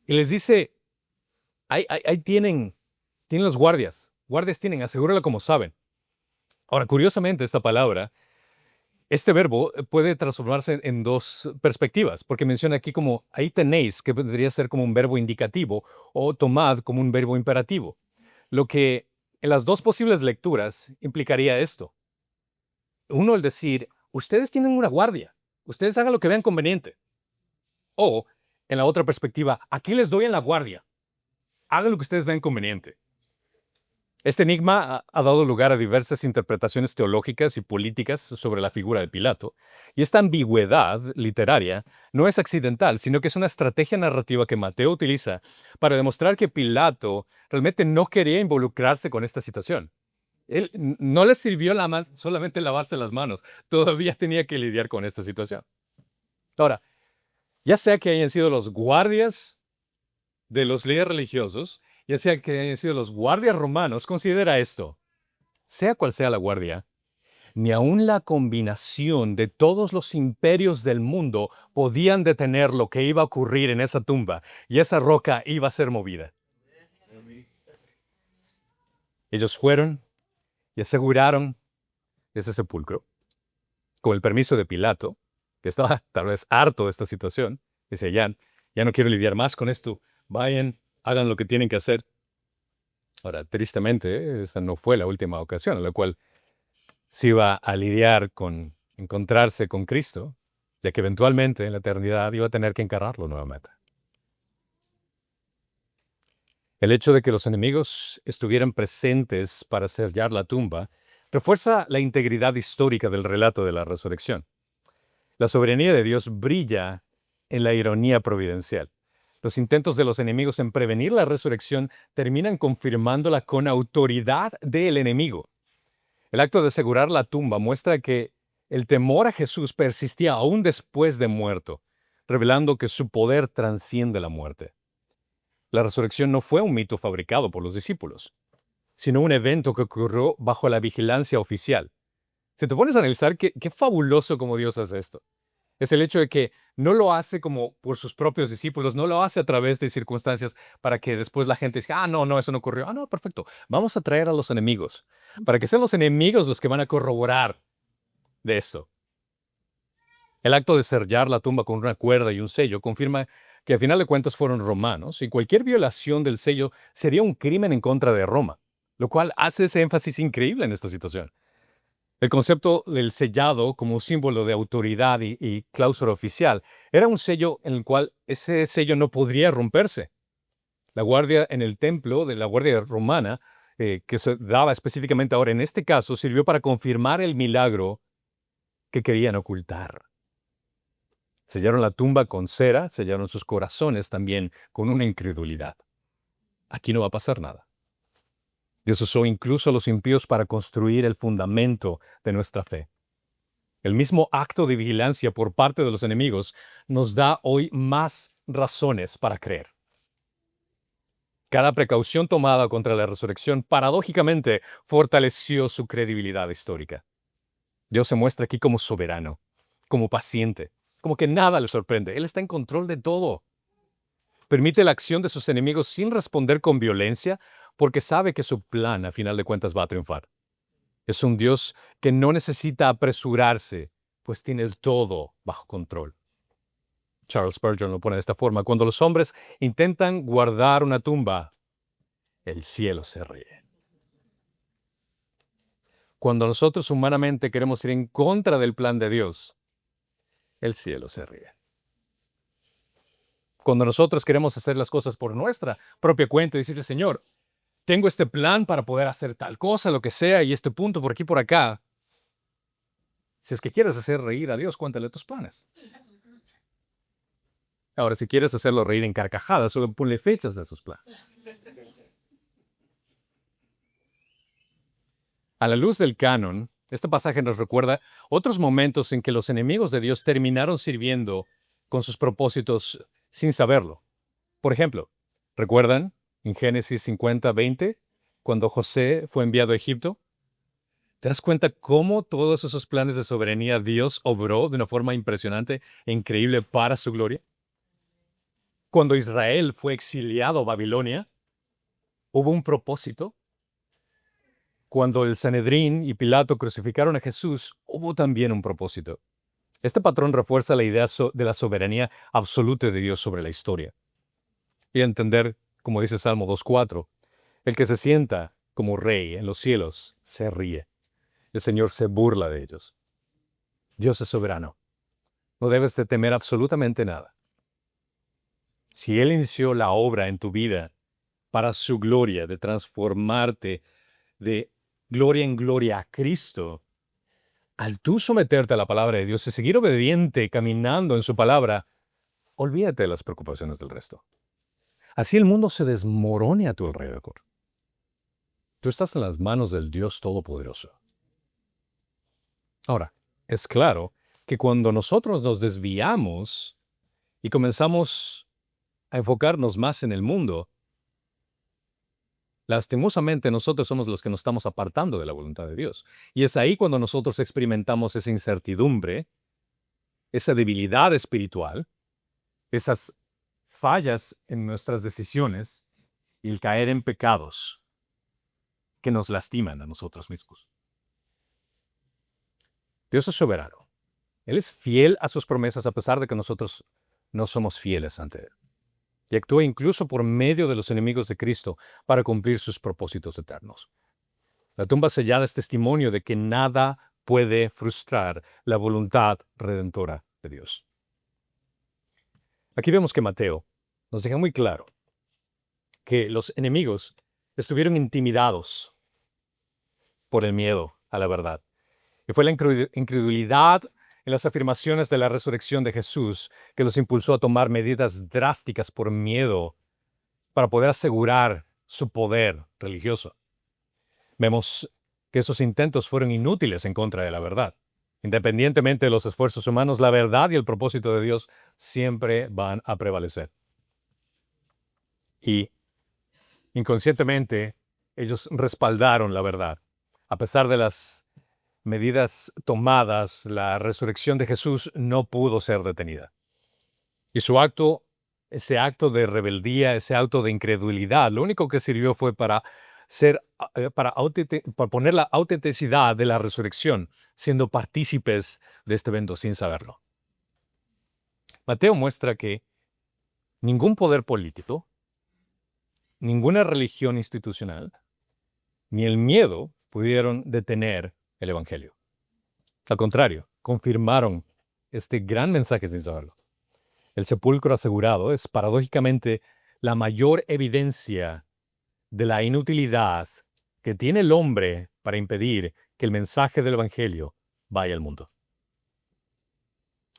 Y les dice, ahí tienen los guardias. Guardias tienen, asegúralo como saben. Ahora, curiosamente, esta palabra, este verbo puede transformarse en dos perspectivas, porque menciona aquí como ahí tenéis, que podría ser como un verbo indicativo, o tomad como un verbo imperativo. Lo que en las dos posibles lecturas implicaría esto. Uno, el decir, ustedes tienen una guardia, ustedes hagan lo que vean conveniente. O, en la otra perspectiva, aquí les doy en la guardia, hagan lo que ustedes vean conveniente. Este enigma ha dado lugar a diversas interpretaciones teológicas y políticas sobre la figura de Pilato, y esta ambigüedad literaria no es accidental, sino que es una estrategia narrativa que Mateo utiliza para demostrar que Pilato realmente no quería involucrarse con esta situación. Él no le sirvió solamente lavarse las manos, todavía tenía que lidiar con esta situación. Ahora, ya sea que hayan sido los guardias de los líderes religiosos, ya sea que hayan sido los guardias romanos, considera esto. Sea cual sea la guardia, ni aun la combinación de todos los imperios del mundo podían detener lo que iba a ocurrir en esa tumba, y esa roca iba a ser movida. Ellos fueron y aseguraron ese sepulcro, con el permiso de Pilato, que estaba tal vez harto de esta situación. Dice, ya no quiero lidiar más con esto, vayan, hagan lo que tienen que hacer. Ahora, tristemente, esa no fue la última ocasión en la cual se iba a lidiar con encontrarse con Cristo, ya que eventualmente en la eternidad iba a tener que encararlo nuevamente. El hecho de que los enemigos estuvieran presentes para sellar la tumba refuerza la integridad histórica del relato de la resurrección. La soberanía de Dios brilla en la ironía providencial. Los intentos de los enemigos en prevenir la resurrección terminan confirmándola con autoridad del enemigo. El acto de asegurar la tumba muestra que el temor a Jesús persistía aún después de muerto, revelando que su poder trasciende la muerte. La resurrección no fue un mito fabricado por los discípulos, sino un evento que ocurrió bajo la vigilancia oficial. Si te pones a analizar, qué fabuloso como Dios hace esto. Es el hecho de que no lo hace como por sus propios discípulos, no lo hace a través de circunstancias para que después la gente diga, no, no, eso no ocurrió. No, perfecto. Vamos a traer a los enemigos, para que sean los enemigos los que van a corroborar de esto. El acto de sellar la tumba con una cuerda y un sello confirma que a final de cuentas fueron romanos y cualquier violación del sello sería un crimen en contra de Roma, lo cual hace ese énfasis increíble en esta situación. El concepto del sellado como símbolo de autoridad y cláusula oficial era un sello en el cual ese sello no podría romperse. La guardia en el templo de la guardia romana, que se daba específicamente ahora en este caso, sirvió para confirmar el milagro que querían ocultar. Sellaron la tumba con cera, sellaron sus corazones también con una incredulidad. Aquí no va a pasar nada. Dios usó incluso a los impíos para construir el fundamento de nuestra fe. El mismo acto de vigilancia por parte de los enemigos nos da hoy más razones para creer. Cada precaución tomada contra la resurrección paradójicamente fortaleció su credibilidad histórica. Dios se muestra aquí como soberano, como paciente, como que nada le sorprende. Él está en control de todo. Permite la acción de sus enemigos sin responder con violencia porque sabe que su plan, a final de cuentas, va a triunfar. Es un Dios que no necesita apresurarse, pues tiene el todo bajo control. Charles Spurgeon lo pone de esta forma: cuando los hombres intentan guardar una tumba, el cielo se ríe. Cuando nosotros humanamente queremos ir en contra del plan de Dios, el cielo se ríe. Cuando nosotros queremos hacer las cosas por nuestra propia cuenta y decirle, Señor, tengo este plan para poder hacer tal cosa, lo que sea, y este punto por aquí, por acá. Si es que quieres hacer reír a Dios, cuéntale tus planes. Ahora, si quieres hacerlo reír en carcajadas, solo ponle fechas de sus planes. A la luz del canon, este pasaje nos recuerda otros momentos en que los enemigos de Dios terminaron sirviendo con sus propósitos sin saberlo. Por ejemplo, ¿recuerdan en Génesis 50:20, cuando José fue enviado a Egipto? ¿Te das cuenta cómo todos esos planes de soberanía Dios obró de una forma impresionante e increíble para su gloria? Cuando Israel fue exiliado a Babilonia, hubo un propósito. Cuando el Sanedrín y Pilato crucificaron a Jesús, hubo también un propósito. Este patrón refuerza la idea de la soberanía absoluta de Dios sobre la historia. Y entender, como dice Salmo 2:4, el que se sienta como rey en los cielos se ríe. El Señor se burla de ellos. Dios es soberano. No debes de temer absolutamente nada. Si Él inició la obra en tu vida para su gloria, de transformarte de gloria en gloria a Cristo, al tú someterte a la palabra de Dios y seguir obediente, caminando en su palabra, olvídate de las preocupaciones del resto. Así el mundo se desmorone a tu alrededor. Tú estás en las manos del Dios Todopoderoso. Ahora, es claro que cuando nosotros nos desviamos y comenzamos a enfocarnos más en el mundo, lastimosamente nosotros somos los que nos estamos apartando de la voluntad de Dios. Y es ahí cuando nosotros experimentamos esa incertidumbre, esa debilidad espiritual, esas fallas en nuestras decisiones y el caer en pecados que nos lastiman a nosotros mismos. Dios es soberano. Él es fiel a sus promesas a pesar de que nosotros no somos fieles ante Él. Y actúa incluso por medio de los enemigos de Cristo para cumplir sus propósitos eternos. La tumba sellada es testimonio de que nada puede frustrar la voluntad redentora de Dios. Aquí vemos que Mateo nos deja muy claro que los enemigos estuvieron intimidados por el miedo a la verdad. Y fue la incredulidad en las afirmaciones de la resurrección de Jesús que los impulsó a tomar medidas drásticas por miedo para poder asegurar su poder religioso. Vemos que esos intentos fueron inútiles en contra de la verdad. Independientemente de los esfuerzos humanos, la verdad y el propósito de Dios siempre van a prevalecer. Y inconscientemente, ellos respaldaron la verdad. A pesar de las medidas tomadas, la resurrección de Jesús no pudo ser detenida. Y su acto, ese acto de rebeldía, ese acto de incredulidad, lo único que sirvió fue para poner la autenticidad de la resurrección, siendo partícipes de este evento sin saberlo. Mateo muestra que ningún poder político, ninguna religión institucional, ni el miedo pudieron detener el Evangelio. Al contrario, confirmaron este gran mensaje sin saberlo. El sepulcro asegurado es paradójicamente la mayor evidencia de la inutilidad que tiene el hombre para impedir que el mensaje del Evangelio vaya al mundo.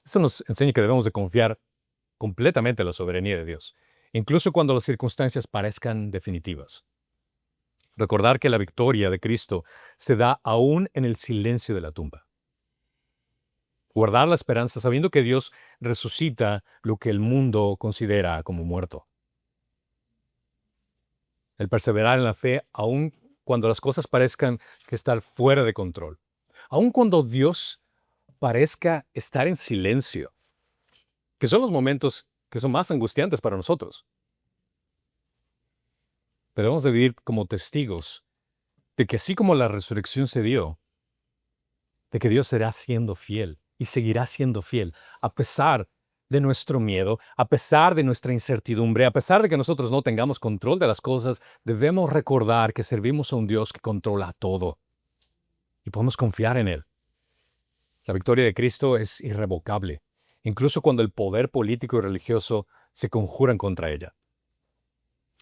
Eso nos enseña que debemos de confiar completamente en la soberanía de Dios, incluso cuando las circunstancias parezcan definitivas. Recordar que la victoria de Cristo se da aún en el silencio de la tumba. Guardar la esperanza sabiendo que Dios resucita lo que el mundo considera como muerto. El perseverar en la fe aun cuando las cosas parezcan que están fuera de control. Aun cuando Dios parezca estar en silencio, que son los momentos que son más angustiantes para nosotros. Pero debemos de vivir como testigos de que así como la resurrección se dio, de que Dios será siendo fiel y seguirá siendo fiel, a pesar de nuestro miedo, a pesar de nuestra incertidumbre, a pesar de que nosotros no tengamos control de las cosas, debemos recordar que servimos a un Dios que controla todo y podemos confiar en Él. La victoria de Cristo es irrevocable, incluso cuando el poder político y religioso se conjuran contra ella.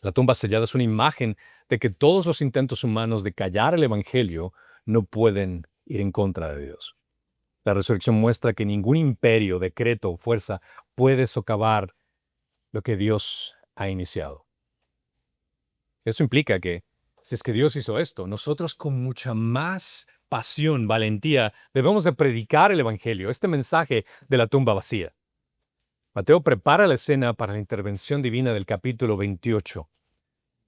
La tumba sellada es una imagen de que todos los intentos humanos de callar el Evangelio no pueden ir en contra de Dios. La resurrección muestra que ningún imperio, decreto o fuerza puede socavar lo que Dios ha iniciado. Eso implica que, si es que Dios hizo esto, nosotros con mucha más pasión, valentía, debemos de predicar el Evangelio, este mensaje de la tumba vacía. Mateo prepara la escena para la intervención divina del capítulo 28,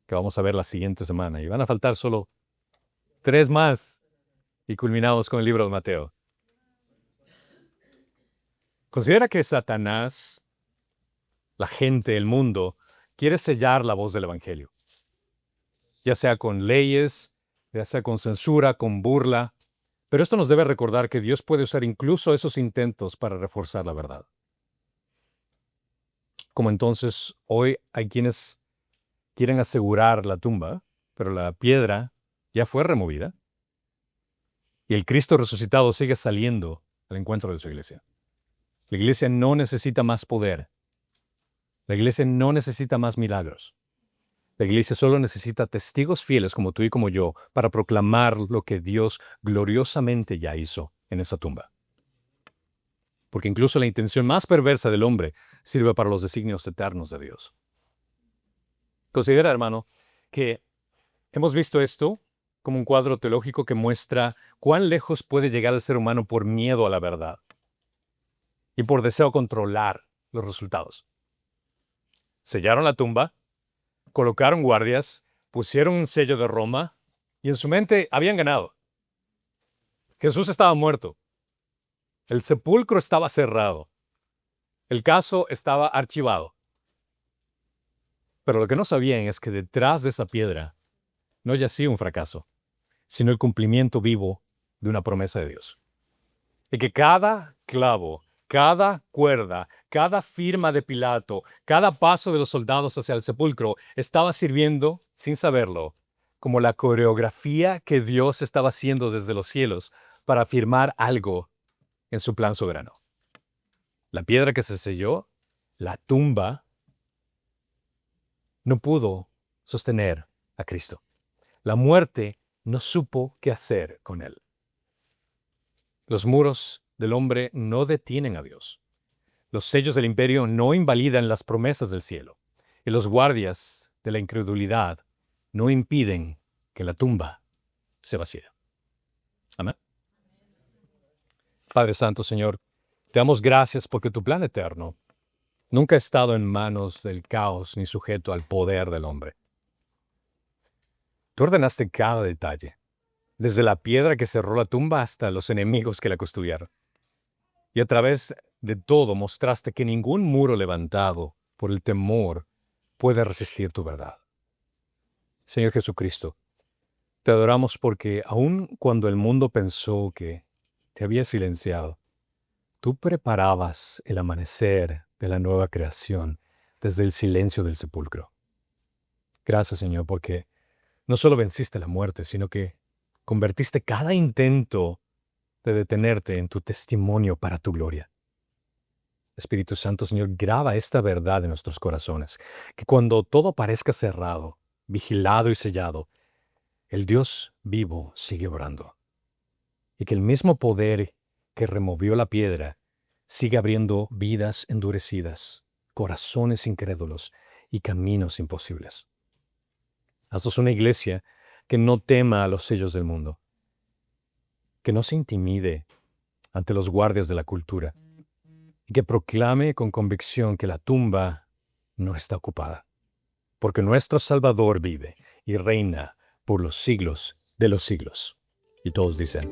que vamos a ver la siguiente semana. Y van a faltar solo 3 más y culminamos con el libro de Mateo. Considera que Satanás, la gente, el mundo, quiere sellar la voz del Evangelio. Ya sea con leyes, ya sea con censura, con burla. Pero esto nos debe recordar que Dios puede usar incluso esos intentos para reforzar la verdad. Como entonces, hoy hay quienes quieren asegurar la tumba, pero la piedra ya fue removida. Y el Cristo resucitado sigue saliendo al encuentro de su iglesia. La iglesia no necesita más poder. La iglesia no necesita más milagros. La iglesia solo necesita testigos fieles como tú y como yo para proclamar lo que Dios gloriosamente ya hizo en esa tumba. Porque incluso la intención más perversa del hombre sirve para los designios eternos de Dios. Considera, hermano, que hemos visto esto como un cuadro teológico que muestra cuán lejos puede llegar el ser humano por miedo a la verdad y por deseo controlar los resultados. Sellaron la tumba, colocaron guardias, pusieron un sello de Roma y en su mente habían ganado. Jesús estaba muerto. El sepulcro estaba cerrado. El caso estaba archivado. Pero lo que no sabían es que detrás de esa piedra no yacía un fracaso, sino el cumplimiento vivo de una promesa de Dios. Y que cada clavo, cada cuerda, cada firma de Pilato, cada paso de los soldados hacia el sepulcro estaba sirviendo, sin saberlo, como la coreografía que Dios estaba haciendo desde los cielos para afirmar algo en su plan soberano. La piedra que se selló, la tumba, no pudo sostener a Cristo. La muerte no supo qué hacer con él. Los muros del hombre no detienen a Dios. Los sellos del imperio no invalidan las promesas del cielo. Y los guardias de la incredulidad no impiden que la tumba se vacíe. Padre Santo, Señor, te damos gracias porque tu plan eterno nunca ha estado en manos del caos ni sujeto al poder del hombre. Tú ordenaste cada detalle, desde la piedra que cerró la tumba hasta los enemigos que la construyeron. Y a través de todo mostraste que ningún muro levantado por el temor puede resistir tu verdad. Señor Jesucristo, te adoramos porque aun cuando el mundo pensó que te había silenciado, tú preparabas el amanecer de la nueva creación desde el silencio del sepulcro. Gracias, Señor, porque no solo venciste la muerte, sino que convertiste cada intento de detenerte en tu testimonio para tu gloria. Espíritu Santo, Señor, graba esta verdad en nuestros corazones, que cuando todo parezca cerrado, vigilado y sellado, el Dios vivo sigue obrando. Y que el mismo poder que removió la piedra sigue abriendo vidas endurecidas, corazones incrédulos y caminos imposibles. Haznos una iglesia que no tema a los sellos del mundo, que no se intimide ante los guardias de la cultura y que proclame con convicción que la tumba no está ocupada, porque nuestro Salvador vive y reina por los siglos de los siglos. Y todos dicen,